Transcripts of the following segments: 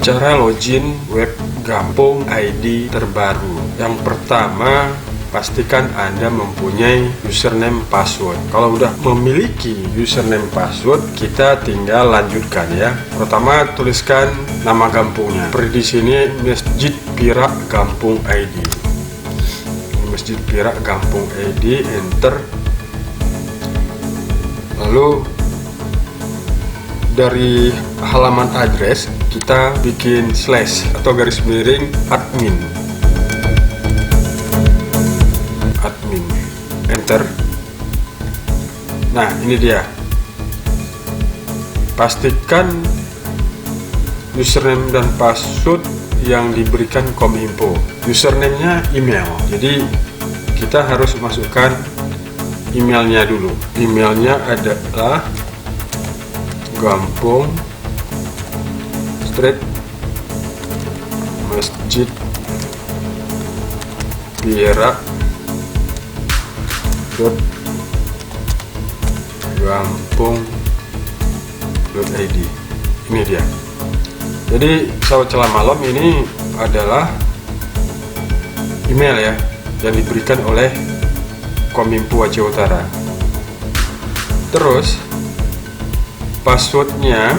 Cara login web Gampung ID terbaru. Yang pertama, pastikan Anda mempunyai username password. Kalau udah memiliki username password, kita tinggal lanjutkan ya. Pertama, tuliskan nama gampungnya. Seperti di sini, Masjid Pirak Gampung ID. Masjid Pirak Gampung ID, enter. Lalu dari halaman address kita bikin slash atau garis miring admin, enter. Nah, ini dia. Pastikan username dan password yang diberikan Kominfo. Username-nya email, jadi kita harus masukkan emailnya dulu. Emailnya adalah Gampung Street Masjid Pirak Gampung.id. Ini dia. Jadi sahabat Celah Malam, ini adalah email ya yang diberikan oleh Kominfo Aceh Utara. Terus passwordnya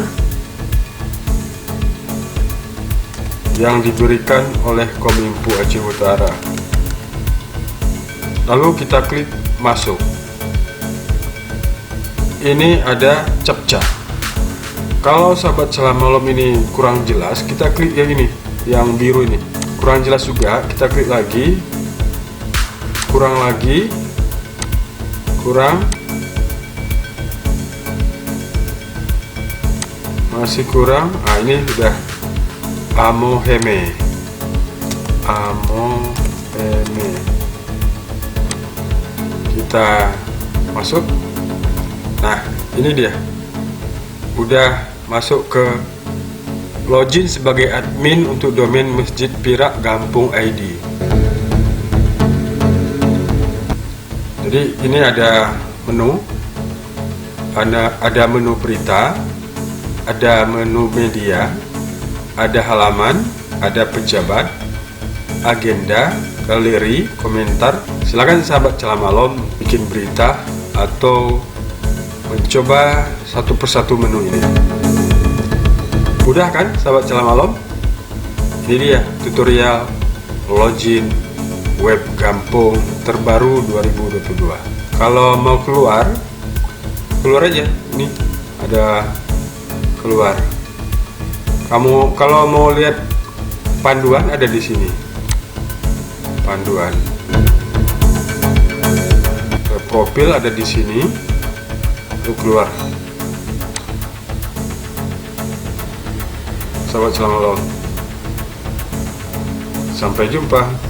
yang diberikan oleh Kominfo Aceh Utara. Lalu kita klik masuk. Ini ada captcha. Kalau sahabat Celah Malam ini kurang jelas, kita klik yang ini, yang biru ini. Kurang jelas juga, kita klik lagi. Kurang lagi. Kurang. Masih kurang. Ah, ini sudah Amoheme. Kita masuk. Nah, ini dia. Udah masuk ke login sebagai admin untuk domain Masjid Pirak Gampung ID. Jadi ini ada menu. Ada menu berita, ada menu media, ada halaman, ada pejabat, agenda, galeri, komentar. Silakan sahabat Celah Malam bikin berita atau mencoba satu persatu menu ini. Mudah kan sahabat Celah Malam? Ini dia tutorial login web Gampung terbaru 2022. Kalau mau keluar aja. Ini ada keluar. Kamu kalau mau lihat panduan ada di sini. Panduan. Profil ada di sini. Lalu keluar. Sahabat Celah Malam. Sampai jumpa.